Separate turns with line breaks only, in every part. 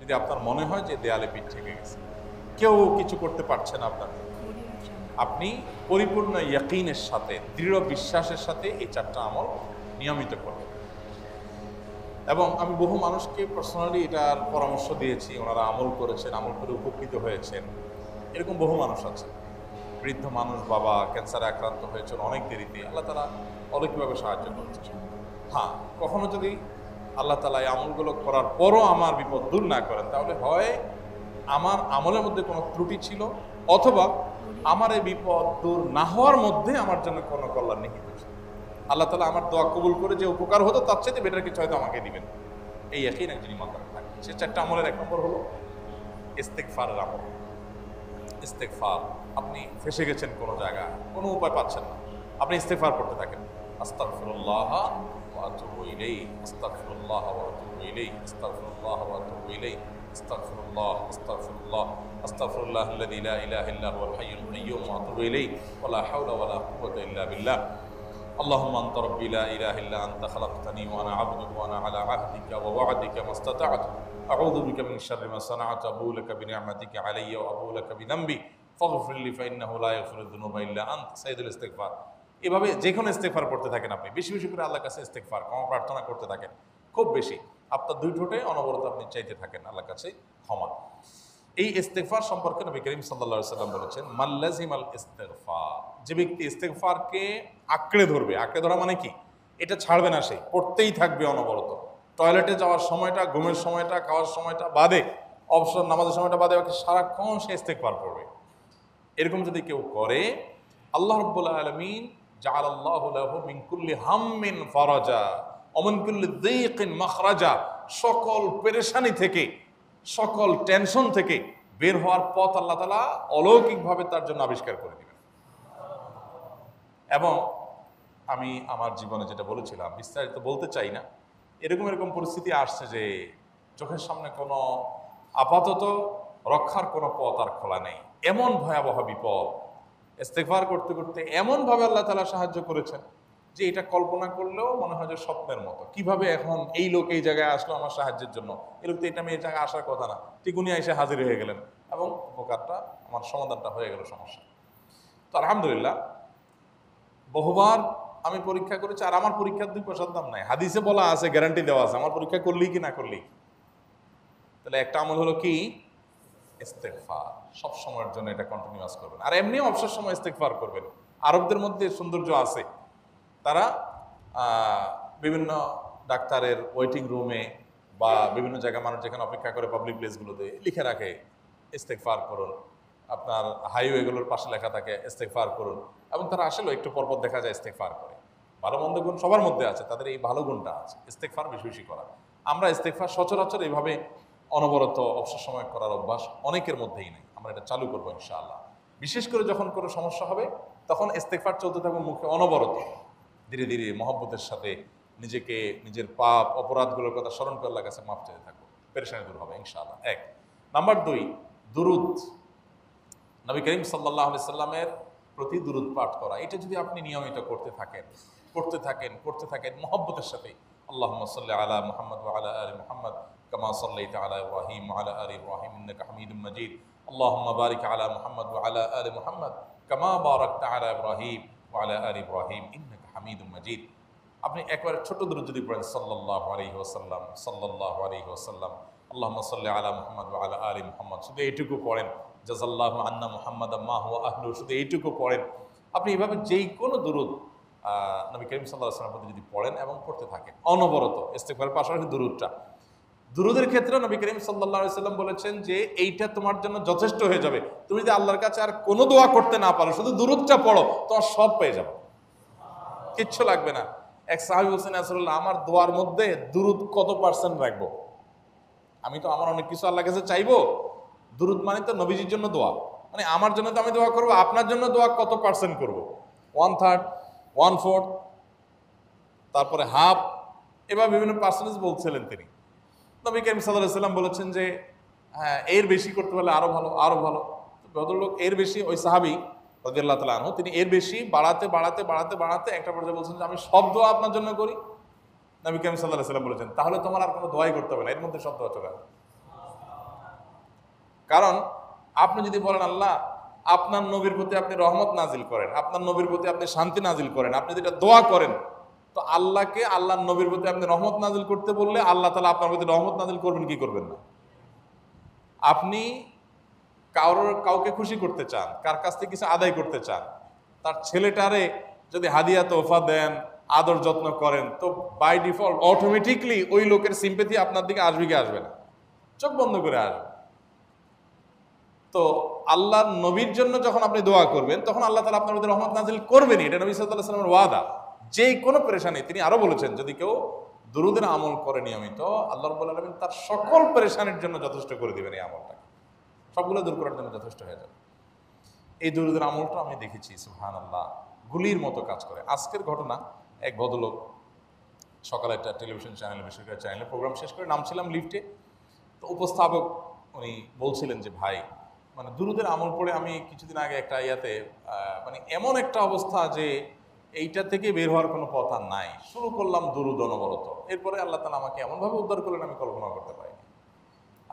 যদি আপনার মনে হয় যে দেয়ালে পিঠ থেকে গেছে, কেউ কিছু করতে পারছে না আপনার, আপনি পরিপূর্ণ ইয়াকিনের সাথে, দৃঢ় বিশ্বাসের সাথে এই 4টা আমল নিয়মিত করবেন। এবং আমি বহু মানুষকে পার্সোনালি এটার পরামর্শ দিয়েছি, ওনারা আমল করেছেন, আমল করে উপকৃত হয়েছেন। এরকম বহু মানুষ আছে, বৃদ্ধ মানুষ, বাবা ক্যান্সারে আক্রান্ত হয়েছেন অনেক দেরিতে, আল্লাহ তাআলা অলৌকিকভাবে সাহায্য করেছেন। হ্যাঁ, কখনো যদি আল্লাহ তাআলা এই আমলগুলো করার পরও আমার বিপদ দূর না করেন, তাহলে হয় আমার আমলের মধ্যে কোনো ত্রুটি ছিল, অথবা আমার এই বিপদ দূর না হওয়ার মধ্যে আমার জন্য কোনো কল্যাণ নিহিত ছিল। আল্লাহ তাআলা আমার দোয়া কবুল করে যে উপকার হতো তার চাইতে বেটার কিছু হয়তো আমাকে দিবেন, এই একই একজন ইমানদার থাকে। সে 4টা আমলের 1 নম্বর হলো ইস্তেগফারের আমল। ইস্তেগফার, আপনি ফেসে গেছেন কোনো জায়গায়, কোনো উপায় পাচ্ছেন না, আপনি ইস্তেগফার করতে থাকেন। আস্তাগফিরুল্লাহ ওয়া আতুবু ইলাইহি, আস্তাগফিরুল্লাহ ওয়া আতুবু ইলাইহি, আস্তাগফিরুল্লাহ ওয়া আতুবু ইলাইহি, আস্তাগফিরুল্লাহ, আস্তাগফিরুল্লাহ, আস্তাগফিরুল্লাহাল্লাযী লা ইলাহা ইল্লা হুয়াল হাইয়ুল কাইয়্যুম ওয়া আতুবু ইলাইহি ওয়া লা হাওলা ওয়া লা কুওয়াতা ইল্লা বিল্লাহ। اللهم أنت ربي لا إله إلا أنت خلقتني وأنا عبدك وأنا على عهدك ووعدك ما استطعت أعوذ بك من شر ما صنعت أبوء لك بنعمتك علي وأبوء لك بذنبي فاغفر لي فإنه لا يغفر الذنوب إلا أنت সাইয়্যিদুল ইস্তিগফার। এভাবে যে কোনো ইস্তিগফার করতে থাকেন, আপনি বেশি বেশি করে আল্লাহর কাছে ইস্তিগফার, ক্ষমা প্রার্থনা করতে থাকেন, খুব বেশি। আপনার 2 ঠোঁটে অনবরত আপনি চাইতে থাকেন আল্লাহর কাছে ক্ষমা। এই ইস্তেগফার সম্পর্কে নবী করিম সাল্লাল্লাহু আলাইহি সাল্লাম বলেছেন, মাল্লাজিমাল ইস্তেগফার, যে ব্যক্তি ইস্তেগফারকে আঁকড়ে ধরবে, আঁকড়ে ধরা মানে কি, এটা ছাড়বে না, সে পড়তেই থাকবে অনবরত। টয়লেটে যাওয়ার সময়টা, ঘুমের সময়টা, খাওয়ার সময়টা বাদে, অবসর নামাজের সময়টা বাদে, ওকে সারাক্ষণ সে ইস্তেগফার পড়বে। এরকম যদি কেউ করে, আল্লাহ রাব্বুল আলামিন জাআলাল্লাহু লাহু মিন কুল্লি হাম্মিন ফারাজা ওয়া মিন কুল্লি যায়কিন মাখরাজা, সকল পেরেশানি থেকে, সকল টেনশন থেকে বের হওয়ার পথ আল্লাহ তাআলা অলৌকিকভাবে তার জন্য আবিষ্কার করে দিবেন। এবং আমি আমার জীবনে যেটা বলেছিলাম, বিস্তারিত বলতে চাই না, এরকম পরিস্থিতি আসছে যে চোখের সামনে কোনো আপাতত রক্ষার কোনো পথ আর খোলা নেই, এমন ভয়াবহ বিপদ। ইস্তেগফার করতে করতে এমনভাবে আল্লাহ তাআলা সাহায্য করেছেন যে এটা কল্পনা করলেও মনে হয় যে স্বপ্নের মতো। কিভাবে এখন এই লোক এই জায়গায় আসলো আমার সাহায্যের জন্য, এই লোক তো এটা আমি এই জায়গায় আসার কথা না, ঠিক উনি এসে হাজির হয়ে গেলেন এবং উপকারটা, আমার সমাধানটা হয়ে গেল সমস্যা। তো আলহামদুলিল্লাহ, বহুবার আমি পরীক্ষা করেছি, আর আমার পরীক্ষার 2 পয়সার দাম নাই। হাদিসে বলা আছে, গ্যারান্টি দেওয়া আছে, আমার পরীক্ষা করলেই কি না করলেই। তাহলে একটা আমল হলো কি, ইস্তেগফার। সব সময়ের জন্য এটা কন্টিনিউয়াস করবেন, আর এমনিও অবসর সময় ইস্তেগফার করবেন। আরবদের মধ্যে সৌন্দর্য আছে, তারা বিভিন্ন ডাক্তারের ওয়েটিং রুমে বা বিভিন্ন জায়গায় মানুষ যেখানে অপেক্ষা করে পাবলিক প্লেসগুলোতে লিখে রাখে ইস্তেগফার করুন, আপনার হাইওয়েগুলোর পাশে লেখা থাকে ইস্তেগফার করুন, এবং তারা আসলে একটু পরপর দেখা যায় ইস্তেগফার করে। ভালো মন্দ গুণ সবার মধ্যে আছে, তাদের এই ভালো গুণটা আছে, ইস্তেগফার বেশি বেশি করা। আমরা ইস্তেগফার সচরাচর এইভাবে অনবরত অবসর সময় করার অভ্যাস অনেকের মধ্যেই নেই। আমরা এটা চালু করবো ইনশাআল্লাহ। বিশেষ করে যখন কোনো সমস্যা হবে, তখন ইস্তেগফার চলতে থাকবে মুখে অনবরত, ধীরে ধীরে মহব্বতের সাথে নিজেকে, নিজের পাপ অপরাধগুলোর কথা স্মরণ করে আল্লাহর কাছে মাফ চাইতে থাকবো, পেরেশানি দূর হবে ইনশাআল্লাহ। 1 নাম্বার 2, দুরুদ। নবী করিম সাল্লাল্লাহু আলাইহি সাল্লামের প্রতি দুরুদ পাঠ করা, এটা যদি আপনি নিয়মিত করতে থাকেন মহব্বতের সাথে, আল্লাহুম্মা সাল্লি আলা মুহাম্মদ ওয়া আলা আলি মুহাম্মদ কামা সাল্লাইতা আলা ইব্রাহিম ওয়া আলা আলি ইব্রাহিম ইন্নাকা হামিদুম মাজিদ, আল্লাহুম্মা বারিক আলা মুহাম্মদ ওয়া আলা আলি মুহাম্মদ কামা বারাকতা আলা ইব্রাহিম ওয়া আলা আলি ইব্রাহিম ইন্নাকা হামিদুম মাজিদ। আপনি একবারে ছোট দুরূদ যদি পড়েন, সাল্লাল্লাহু আলাইহি ওয়াসাল্লাম, সাল্লাল্লাহু আলাইহি ওয়াসাল্লাম, আল্লাহুম্মা সাল্লি আলা মুহাম্মদ ওয়া আলা আলি মুহাম্মদ, শুধু এইটুকু পড়েন। জাযাল্লাহু আন্না মুহাম্মাদাম মা হুয়া আহলু, শুধু এইটুকু পড়েন। আপনি এভাবে যেই কোনো দুরূদ নবী করিম সাল্লাল্লাহু আলাইহি ওয়াসাল্লামের প্রতি যদি পড়েন এবং পড়তে থাকেন অনবরত, ইস্তেগফারের পাশাপাশি দুরূদটা, দুরূদের ক্ষেত্রে নবী করিম সাল্লাল্লাহু আলাইহি ওয়াসাল্লাম বলেছেন যে এইটা তোমার জন্য যথেষ্ট হয়ে যাবে। তুমি যদি আল্লাহর কাছে আর কোনো দোয়া করতে না পারো, শুধু দুরূদটা পড়ো, তোমার সব পেয়ে যাবে, কিচ্ছু লাগবে না। এক সাহাবী বলছেন, রাসূলুল্লাহ, আমার দোয়ার মধ্যে দুরূদ কত % রাখবো? আমি তো আমার অনেক কিছু আল্লাহর কাছে চাইবো, দুরূদ মানে তো নবীজির জন্য দোয়া, মানে আমার জন্য তো আমি দোয়া করবো, আপনার জন্য দোয়া কত % করবো? 1/3, 1/4, তারপরে হাফ, এবার বিভিন্ন পার্সেন্টেজ বলছিলেন তিনি। নবী করিম সাল্লাল্লাহু আলাইহি ওয়াসাল্লাম বলেছেন যে হ্যাঁ, এর বেশি করতে পারলে আরো ভালো, আরো ভালো। ভদ্রলোক এর বেশি, ওই সাহাবী রাদিয়াল্লাহু তাআলা আনহু, তিনি এর বেশি বাড়াতে একটা পর্যায়ে বলছেন যে আমি সব দোয়া আপনার জন্য করি। নবী করিম সাল্লাল্লাহু আলাইহি ওয়াসাল্লাম বলেছেন, তাহলে তোমার আর কোনো দোয়াই করতে হবে না, এর মধ্যে সব দোয়া চলে আসবে। কারণ আপনি যদি বলেন আল্লাহ আপনার নবীর প্রতি আপনি রহমত নাজিল করেন, আপনার নবীর প্রতি আপনি শান্তি নাজিল করেন, আপনি যেটা দোয়া করেন, তো আল্লাহকে আল্লাহর নবীর প্রতি আপনি রহমত নাজিল করতে বললে আল্লাহ তাআলা আপনার প্রতি রহমত নাজিল করবেন কি করবেন না? আপনি কাউকে খুশি করতে চান, কার কাছ থেকে কিছু আদায় করতে চান, তার ছেলেটারে যদি হাদিয়া তোহফা দেন, আদর যত্ন করেন, তো বাই ডিফল্ট অটোমেটিকলি ওই লোকের সিম্পেথি আপনার দিকে আসবে কি আসবে না? চোখ বন্ধ করে আসবে। তো আল্লাহর নবীর জন্য যখন আপনি দোয়া করবেন তখন আল্লাহ তাআলা আপনার মধ্যে রহমত নাজিল করবেনই, এটা নবী সাল্লাল্লাহু আলাইহি ওয়াসাল্লামের ওয়াদা। যেই কোনো পেরেশানি, তিনি আরো বলেছেন যদি কেউ দুরূদের আমল করে নিয়মিত, আল্লাহ রাব্বুল আলামিন তার সকল পেরেশানির জন্য যথেষ্ট করে দিবেন। এই আমলটাকে সবগুলো দূর করার জন্য যথেষ্ট হয়ে যাবে। এই দুরূদের আমলটা আমি দেখেছি সুবহানাল্লাহ গুলির মতো কাজ করে। আজকের ঘটনা, এক ভদ্রলোক সকালে একটা টেলিভিশন চ্যানেলে, বেসরকারি চ্যানেলে প্রোগ্রাম শেষ করে নামছিলাম লিফটে, তো উপস্থাপক উনি বলছিলেন যে ভাই মানে দুরূদের আমল পড়ে আমি কিছুদিন আগে একটা ইয়াতে মানে এমন একটা অবস্থা যে এইটা থেকে বের হওয়ার কোনো পথ আর নাই, শুরু করলাম দুরূদ অনবরত, এরপরে আল্লাহ তাআলা আমাকে এমনভাবে উদ্ধার করলেন আমি কল্পনা করতে পারিনি।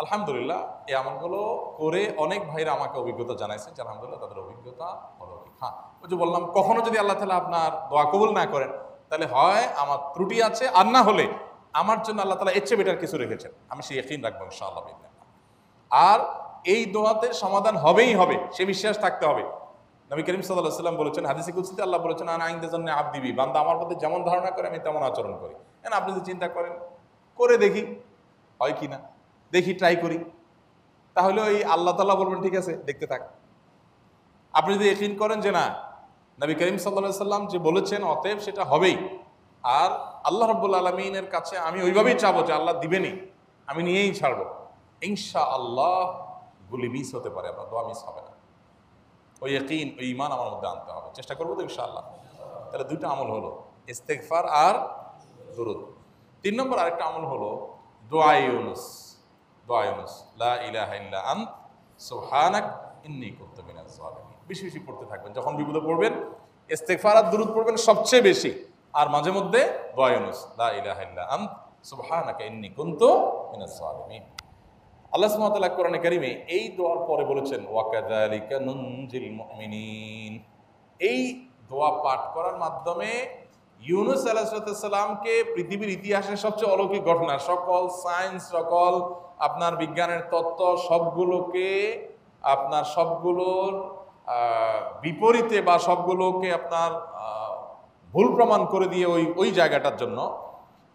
আলহামদুলিল্লাহ এই আমলগুলো করে অনেক ভাইরা আমাকে অভিজ্ঞতা জানাইছে যে আলহামদুলিল্লাহ তাদের অভিজ্ঞতা অলৌকিক। হ্যাঁ, ওই যে বললাম কখনো যদি আল্লাহ তাআলা আপনার দোয়া কবুল না করেন তাহলে হয় আমার ত্রুটি আছে, আর না হলে আমার জন্য আল্লাহ তাআলা এর চেয়ে বেটার কিছু রেখেছেন, আমি সেই ইয়াকিন রাখবো ইনশাআল্লাহ। আর এই দোয়াতে সমাধান হবেই হবে, সে বিশ্বাস থাকতে হবে। নবী করিম সাল্লাল্লাহু আলাইহি ওয়াসাল্লাম বলেছেন, হাদিসে কুদসিতে আল্লাহ বলেছেন আনা ইনদা যান্নি আবদি বি, বান্দা আমার প্রতি যেমন ধারণা করে আমি তেমন আচরণ করি। এখন আপনি যদি চিন্তা করেন করে দেখি হয় কি না, দেখি ট্রাই করি, তাহলে ওই আল্লাহ তাআলা বলবেন ঠিক আছে দেখতে থাক। আপনি যদি ইয়াকিন করেন যে না নবী করিম সাল্লাল্লাহু আলাইহি ওয়াসাল্লাম যে বলেছেন অতএব সেটা হবেই, আর আল্লাহ রাব্বুল আলামিনের কাছে আমি ওইভাবেই চাবো যে আল্লাহ দিবেনই, আমি নিয়েই ছাড়বো, ইনশাআল্লাহ গুলি মিস হতে পারে, আপনার দোয়া মিস হবে না। ওই ইয়াকিন, ওই ঈমান আমার মধ্যে আনতে হবে, চেষ্টা করবো তো ইনশাআল্লাহ। তাহলে দুইটা আমল হলো ইস্তেগফার আর দুরূদ। 3 নম্বর আরেকটা আমল হলো দোয়া ইউনুস। দোয়া ইউনুস, লা ইলাহা ইল্লা আন্ত সুবহানাক ইন্নী কুনতু মিনাজ জালিমিন। বেশি বেশি পড়তে থাকবেন, যখন বিপদে পড়বেন ইস্তেগফার আর দুরূদ পড়বেন সবচেয়ে বেশি, আর মাঝে মধ্যে দোয়া ইউনুস, লা ইলাহা ইল্লা আন্ত সুবহানাকা ইন্নী কুনতু মিনাজ জালিমিন। আল্লাহ সুবহানাহু ওয়া তাআলা কোরআনে কারীমে এই দোয়ার পরে বলেছেন ওয়া কাযালিকা নুনজিল মুমিনিন। এই দোয়া পাঠ করার মাধ্যমে ইউনুস আলাইহিস সালামকে পৃথিবীর ইতিহাসের সবচেয়ে অলৌকিক ঘটনা, সকল সায়েন্স, সকল আপনার বিজ্ঞানের তত্ত্ব সবগুলোকে আপনার সবগুলোর বিপরীতে বা সবগুলোকে আপনার ভুল প্রমাণ করে দিয়ে ওই জায়গাটার জন্য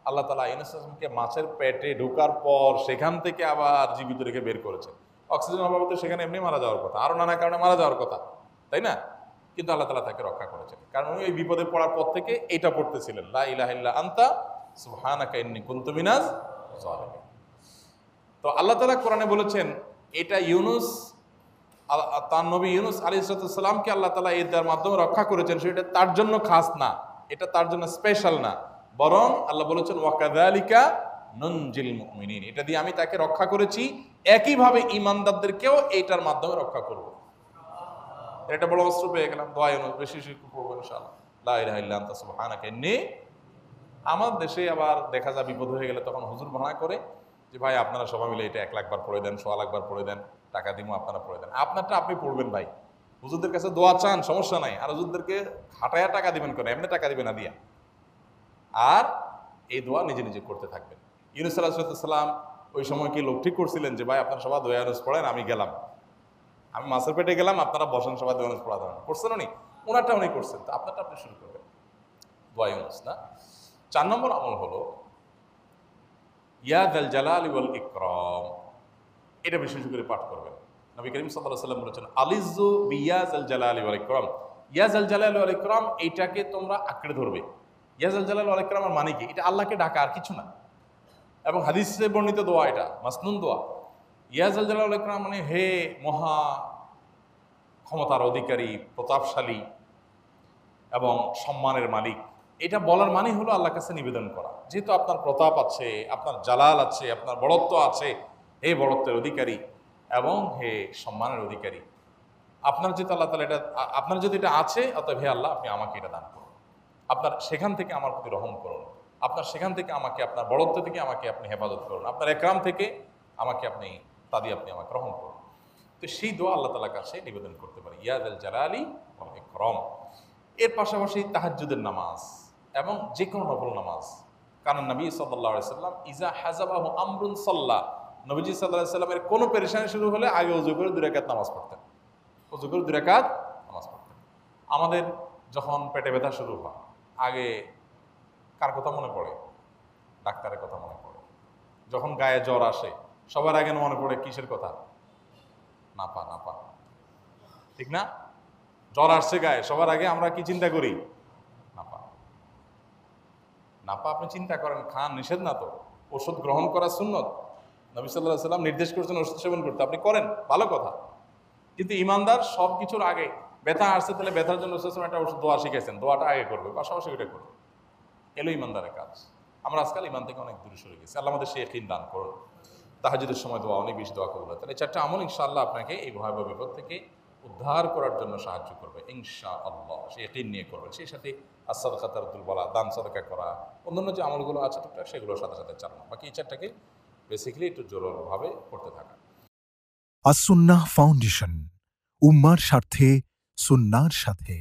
আল্লাহ তাআলা ইউনুস আলাইহিসকে মাছের পেটে ঢোকার পর সেখান থেকে আবার জীবিত রেখে বের করেছেন। অক্সিজেন অভাবে সেখানে এমনি মারা যাওয়ার কথা, আরো নানা কারণে মারা যাওয়ার কথা, তাই না? কিন্তু আল্লাহ তাআলা তাকে রক্ষা করেছেন, কারণ উনি ওই বিপদে পড়ার পর থেকে এটা পড়তেছিলেন, লা ইলাহা ইল্লা আনতা সুবহানাকা ইন্নী কুনতু মিনাজ জালিমিন। তো আল্লাহ তাআলা কোরআনে বলেছেন এটা ইউনুস, তার নবী ইউনুস আলাইহিস সালামকে আল্লাহ তাআলা এর মাধ্যমে রক্ষা করেছেন, সেটা তার জন্য খাস না, এটা তার জন্য স্পেশাল না, বরং আল্লাহ বলেছেন ওয়া কাযালিকা নুনজিল মুমিনিন, এটা দিয়ে আমি তাকে রক্ষা করেছি, একইভাবে ঈমানদারদেরকেও এইটার মাধ্যমে রক্ষা করব। এটা বড় অস্ত্র পেয়ে গেলাম। দোয়া ইউনুস বেশি বেশি পড়বো ইনশাআল্লাহ, লা ইলাহা ইল্লা আনতা সুবহানাকা ইন্নী। আমার দেশে আবার দেখা যায় বিপদ হয়ে গেলে তখন হুজুর ভাড়া করে যে ভাই আপনারা সবাই মিলে এটা 1 লাখ বার পড়ে দেন, 1.5 লাখ বার পড়ে দেন, টাকা দিমু আপনারা পড়ে দেন। আপনারটা আপনি পড়বেন ভাই, হুজুরদের কাছে দোয়া চান সমস্যা নাই, আর হুজুরদেরকে হাঁটায়া টাকা দিবেন কেন, এমনি টাকা দিবেন না দিয়া। আর এই দোয়া নিজে নিজে করতে থাকবেন। ইউনুস আলাইহিস সালাম ওই সময় কি লোক ঠিক করছিলেন যে ভাই আপনারা সবাই দোয়া ইউনুস পড়েন, আমি গেলাম, আমি মাছের পেটে গেলাম, আপনারা বসেন সবাই দোয়া ইউনুস পড়া দেন, করছেন উনি? ওনারটা উনি করছেন, তো আপনারটা আপনি শুরু করবেন দোয়া ইউনুস না। 4 নম্বর আমল হলো ইয়া যাল জালালি ওয়াল ইকরাম, এটা বিশেষ করে পাঠ করবেন। নবী করিম সাল্লাল্লাহু আলাইহি ওয়াসাল্লাম বলেছেন আলিজু বিয়া যাল জালালি ওয়াল ইকরাম, ইয়া যাল জালালি ওয়াল ইকরাম এইটাকে তোমরা আঁকড়ে ধরবে। ইয়া যাল জালালি ওয়াল ইকরামের মানে কি? এটা আল্লাহকে ডাকা, আর কিছু না, এবং হাদিসে বর্ণিত দোয়া, এটা মাসনুন দোয়া। ইয়া যাল জালালি ওয়াল ইকরাম মানে হে মহা ক্ষমতার অধিকারী, প্রতাপশালী এবং সম্মানের মালিক, এটা বলার মানে হলো আল্লাহর কাছে নিবেদন করা, যেহেতু আপনার প্রতাপ আছে, আপনার জালাল আছে, আপনার বড়ত্ব আছে, হে বড়ত্বের অধিকারী এবং হে সম্মানের অধিকারী, আপনার যেহেতু আল্লাহ তাআলা এটা, আপনার যদি এটা আছে, অতএব হে আল্লাহ আপনি আমাকে এটা দান করুন, আপনার সেখান থেকে আমার প্রতি রহম করুন, আপনার সেখান থেকে আমাকে, আপনার বড়ত্ব থেকে আমাকে আপনি হেফাজত করুন, আপনার একরাম থেকে আমাকে আপনি, তা দিয়ে আপনি আমাকে রহম করুন। তো সেই দোয়া আল্লাহ তাআলার কাছে নিবেদন করতে পারি, ইয়া যাল জালালি ওয়াল ইকরাম। এর পাশাপাশি তাহাজ্জুদের নামাজ এবং যে কোনো নফল নামাজ। কারণ নবী সাল্লাল্লাহু আলাইহি সাল্লাম ইজা হাজাবাহু আমরুন সাল্লা, নবীজি সাল্লাল্লাহু আলাইহি সাল্লামের কোনো পেরেশানি শুরু হলে আগে ওযু করে 2 রাকাত নামাজ পড়তেন, ওযু করে 2 রাকাত নামাজ পড়তেন। আমাদের যখন পেটে ব্যথা শুরু হয়, আগে কার কথা মনে পড়ে? ডাক্তারের কথা মনে পড়ে। যখন গায়ে জ্বর আসে, সবার আগে মনে পড়ে কিসের কথা? নাপা, নাপা, ঠিক না? জ্বর আসছে গায়ে, সবার আগে আমরা কি চিন্তা করি? নাপা। নাপা আপনি চিন্তা করেন, খান, নিষেধ না তো, ওষুধ গ্রহণ করা সুন্নত। নবী সাল্লাল্লাহু আলাইহি সাল্লাম নির্দেশ করেছেন ওষুধ সেবন করতে, আপনি করেন, ভালো কথা। কিন্তু ইমানদার সব কিছুর আগে ব্যথা আসছে, তাহলে ব্যথার জন্য একটা ওষুধ দোয়া শিখেছেন, দোয়াটা আগে করবে, পাশাপাশি ওইটা করবে। এলো ইমানদারের কাজ। আমরা আজকাল ইমান থেকে অনেক দূরে সরে গেছি। আল্লাহ আমাদের সেই ইয়াকিন দান করুন। তাহাজ্জুদের সময় দোয়া, অনেক বেশি দোয়া কবুল হয়। তাহলে 4টা আমল ইনশাআল্লাহ আপনাকে এই ভয়াবহ বিপদ থেকে উদ্ধার করার জন্য সাহায্য করবে ইনশাআল্লাহ। সেই ইয়াকিন নিয়ে করবেন। সেই সাথে as-সাদাকা তারদুল বালা, দান সাদাকা করা, অন্যান্য যে আমলগুলো আছে টুকটাক সেগুলোর সাথে সাথে চালানো। বাকি এই 4টাকে বেসিক্যালি একটু জোরালোভাবে করতে থাকা।
আস-সুন্নাহ ফাউন্ডেশন, উম্মার স্বার্থে সুন্নাহর সাথে।